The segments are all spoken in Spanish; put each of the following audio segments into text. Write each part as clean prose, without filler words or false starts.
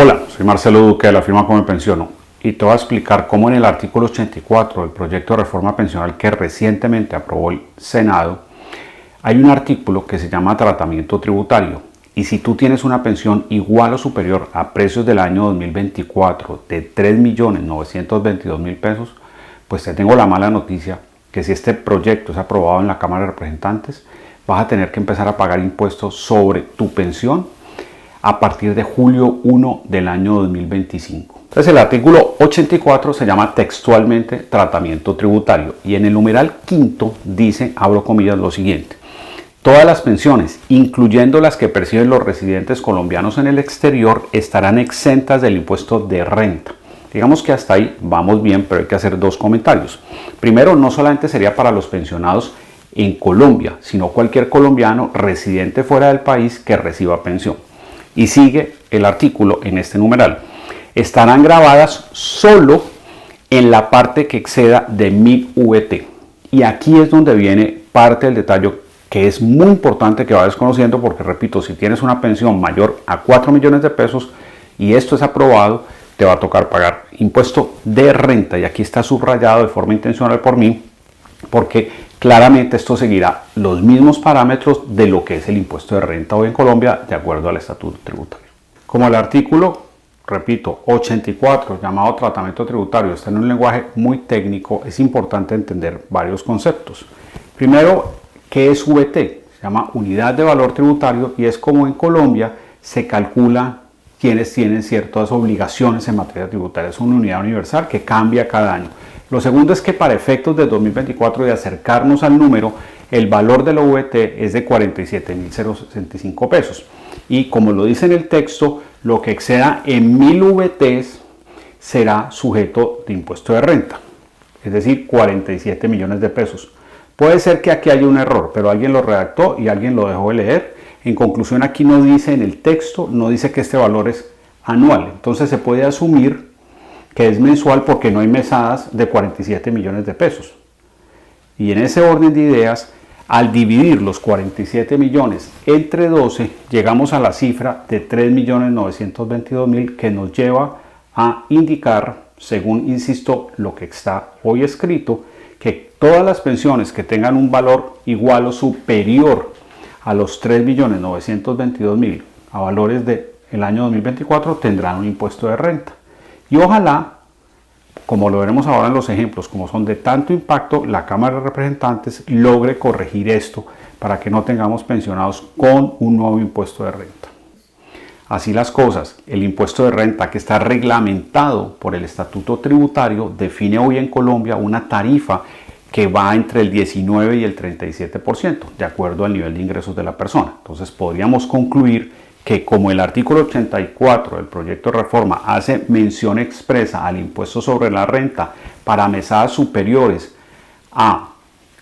Hola, soy Marcelo Duque de la firma Como Me Pensiono y te voy a explicar cómo en el artículo 84 del proyecto de reforma pensional que recientemente aprobó el Senado hay un artículo que se llama tratamiento tributario, y si tú tienes una pensión igual o superior a precios del año 2024 de 3.922.000 pesos, pues te tengo la mala noticia que si este proyecto es aprobado en la Cámara de Representantes, vas a tener que empezar a pagar impuestos sobre tu pensión a partir de julio 1 del año 2025. Entonces el artículo 84 se llama textualmente tratamiento tributario y en el numeral quinto dice, abro comillas, lo siguiente: todas las pensiones, incluyendo las que perciben los residentes colombianos en el exterior, estarán exentas del impuesto de renta. Digamos que hasta ahí vamos bien, pero hay que hacer dos comentarios. Primero, no solamente sería para los pensionados en Colombia, sino cualquier colombiano residente fuera del país que reciba pensión. Y sigue el artículo en este numeral: estarán grabadas solo en la parte que exceda de 1000 VT. Y aquí es donde viene parte del detalle que es muy importante que vayas conociendo, porque repito, si tienes una pensión mayor a 4 millones de pesos y esto es aprobado, te va a tocar pagar impuesto de renta, y aquí está subrayado de forma intencional por mí, porque claramente esto seguirá los mismos parámetros de lo que es el impuesto de renta hoy en Colombia, de acuerdo al estatuto tributario. Como el artículo, repito, 84, llamado tratamiento tributario, está en un lenguaje muy técnico, es importante entender varios conceptos. Primero, ¿qué es VT? Se llama unidad de valor tributario y es como en Colombia se calcula quienes tienen ciertas obligaciones en materia tributaria. Es una unidad universal que cambia cada año. Lo segundo es que para efectos de 2024, de acercarnos al número, el valor de la VT es de 47.065 pesos. Y como lo dice en el texto, lo que exceda en 1000 VTs será sujeto de impuesto de renta, es decir, 47 millones de pesos. Puede ser que aquí haya un error, pero alguien lo redactó y alguien lo dejó de leer. En conclusión, aquí no dice en el texto, no dice que este valor es anual. Entonces se puede asumir que es mensual porque no hay mesadas de 47 millones de pesos. Y en ese orden de ideas, al dividir los 47 millones entre 12, llegamos a la cifra de 3.922.000, que nos lleva a indicar, según insisto, lo que está hoy escrito, que todas las pensiones que tengan un valor igual o superior a los 3.922.000 a valores del año 2024 tendrán un impuesto de renta. Y ojalá, como lo veremos ahora en los ejemplos, como son de tanto impacto, la Cámara de Representantes logre corregir esto para que no tengamos pensionados con un nuevo impuesto de renta. Así las cosas, el impuesto de renta, que está reglamentado por el Estatuto Tributario, define hoy en Colombia una tarifa que va entre el 19 y el 37%, de acuerdo al nivel de ingresos de la persona. Entonces podríamos concluir que, como el artículo 84 del proyecto de reforma hace mención expresa al impuesto sobre la renta para mesadas superiores a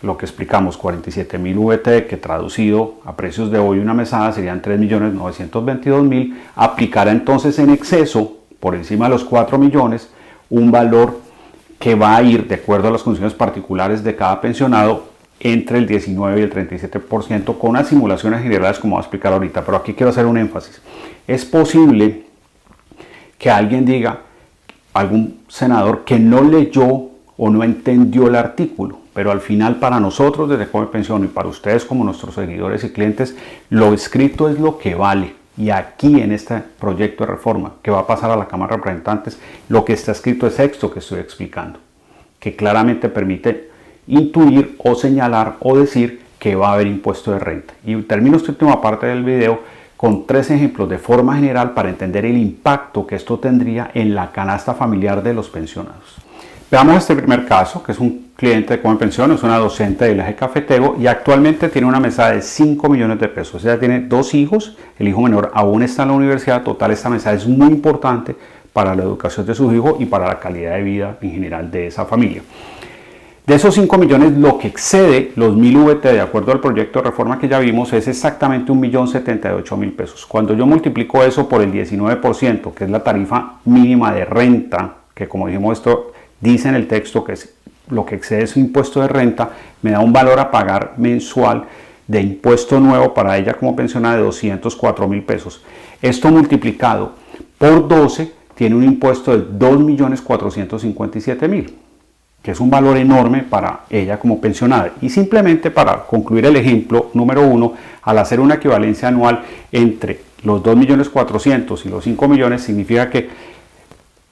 lo que explicamos, 47.000 VT, que traducido a precios de hoy una mesada serían 3.922.000, aplicará entonces en exceso, por encima de los 4 millones, un valor que va a ir, de acuerdo a las condiciones particulares de cada pensionado, entre el 19 y el 37%, con unas simulaciones generales como voy a explicar ahorita. Pero aquí quiero hacer un énfasis. Es posible que alguien diga, algún senador, que no leyó o no entendió el artículo, pero al final, para nosotros desde Como Me Pensiono y para ustedes como nuestros seguidores y clientes, lo escrito es lo que vale. Y aquí en este proyecto de reforma que va a pasar a la Cámara de Representantes, lo que está escrito es esto que estoy explicando, que claramente permite intuir o señalar o decir que va a haber impuesto de renta. Y termino esta última parte del video con 3 ejemplos de forma general para entender el impacto que esto tendría en la canasta familiar de los pensionados. Veamos este primer caso, que es un cliente de Como Me Pensiono, es una docente del eje cafetero y actualmente tiene una mesada de 5 millones de pesos. Ella tiene 2 hijos, el hijo menor aún está en la universidad. Total, esta mesada es muy importante para la educación de sus hijos y para la calidad de vida en general de esa familia. De esos 5 millones, lo que excede los 1000 VT, de acuerdo al proyecto de reforma que ya vimos, es exactamente 1.078.000 pesos. Cuando yo multiplico eso por el 19%, que es la tarifa mínima de renta, que como dijimos, esto dice en el texto que es lo que excede su impuesto de renta, me da un valor a pagar mensual de impuesto nuevo para ella como pensionada de 204.000 pesos. Esto multiplicado por 12 tiene un impuesto de 2.457.000, que es un valor enorme para ella como pensionada. Y simplemente para concluir el ejemplo número 1, al hacer una equivalencia anual entre los 2.400.000 y los 5 millones, significa que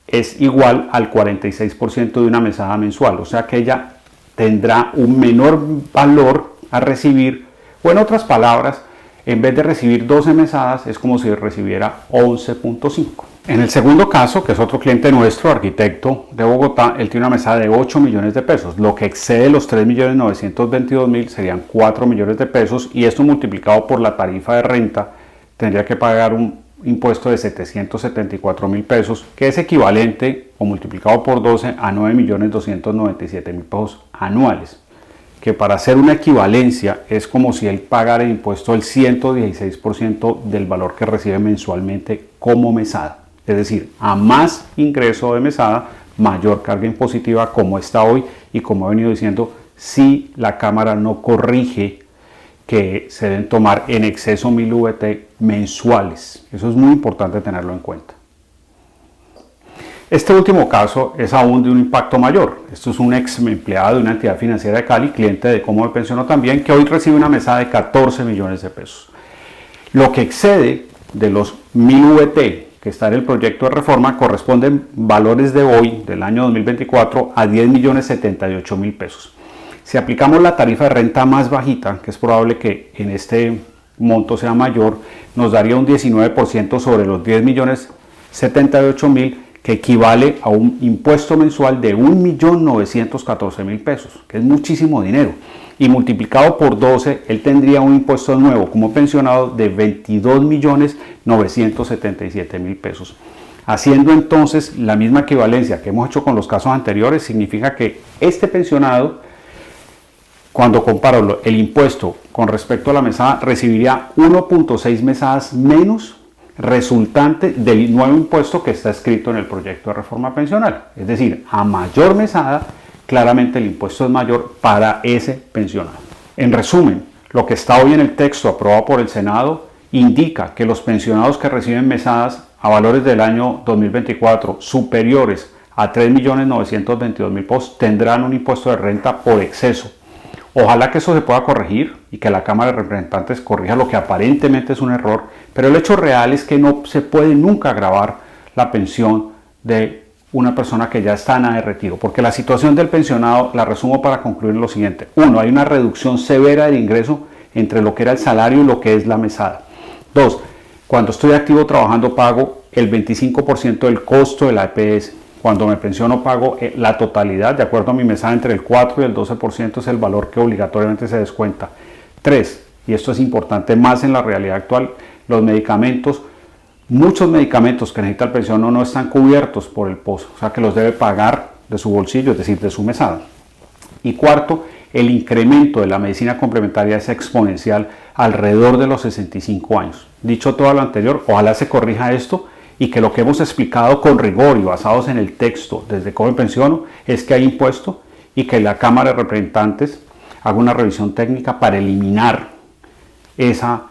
es igual al 46% de una mesada mensual, o sea que ella tendrá un menor valor a recibir, o en otras palabras, en vez de recibir 12 mesadas, es como si recibiera 11.5. En el segundo caso, que es otro cliente nuestro, arquitecto de Bogotá, él tiene una mesada de 8 millones de pesos. Lo que excede los 3.922.000 serían 4 millones de pesos, y esto multiplicado por la tarifa de renta tendría que pagar un impuesto de 774.000 pesos, que es equivalente o multiplicado por 12 a 9.297.000 pesos anuales, que para hacer una equivalencia es como si él pagara el impuesto del 116% del valor que recibe mensualmente como mesada. Es decir, a más ingreso de mesada, mayor carga impositiva, como está hoy y como he venido diciendo, si la Cámara no corrige que se deben tomar en exceso 1.000 VT mensuales. Eso es muy importante tenerlo en cuenta. Este último caso es aún de un impacto mayor. Esto es un ex empleado de una entidad financiera de Cali, cliente de Cómo Me Pensiono también, que hoy recibe una mesada de 14 millones de pesos. Lo que excede de los 1.000 VT que está en el proyecto de reforma corresponden valores de hoy, del año 2024, a 10.078.000 pesos. Si aplicamos la tarifa de renta más bajita, que es probable que en este monto sea mayor, nos daría un 19% sobre los 10.078.000, que equivale a un impuesto mensual de 1.914.000 pesos, que es muchísimo dinero. Y multiplicado por 12, él tendría un impuesto nuevo como pensionado de 22.977.000 pesos. Haciendo entonces la misma equivalencia que hemos hecho con los casos anteriores, significa que este pensionado, cuando comparo el impuesto con respecto a la mesada, recibiría 1.6 mesadas menos resultante del nuevo impuesto que está escrito en el proyecto de reforma pensional. Es decir, a mayor mesada, claramente el impuesto es mayor para ese pensionado. En resumen, lo que está hoy en el texto aprobado por el Senado indica que los pensionados que reciben mesadas a valores del año 2024 superiores a 3.922.000 pesos tendrán un impuesto de renta por exceso. Ojalá que eso se pueda corregir y que la Cámara de Representantes corrija lo que aparentemente es un error, pero el hecho real es que no se puede nunca gravar la pensión de una persona que ya está en edad de retiro, porque la situación del pensionado la resumo para concluir en lo siguiente. 1. Hay una reducción severa del ingreso entre lo que era el salario y lo que es la mesada. 2. Cuando estoy activo trabajando pago el 25% del costo de la EPS. Cuando me pensiono pago la totalidad, de acuerdo a mi mesada, entre el 4 y el 12% es el valor que obligatoriamente se descuenta. 3, y esto es importante más en la realidad actual, los medicamentos, muchos medicamentos que necesita el pensionado no están cubiertos por el POS, o sea que los debe pagar de su bolsillo, es decir, de su mesada. Y cuarto, el incremento de la medicina complementaria es exponencial alrededor de los 65 años. Dicho todo lo anterior, ojalá se corrija esto y que lo que hemos explicado con rigor y basados en el texto desde Cómo Me Pensiono es que hay impuesto y que la Cámara de Representantes haga una revisión técnica para eliminar esa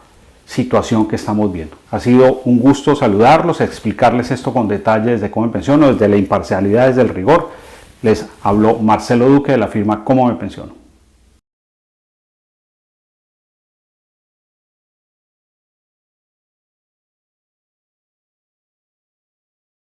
situación que estamos viendo. Ha sido un gusto saludarlos, explicarles esto con detalle desde Cómo Me Pensiono, desde la imparcialidad, desde el rigor. Les habló Marcelo Duque de la firma Cómo Me Pensiono.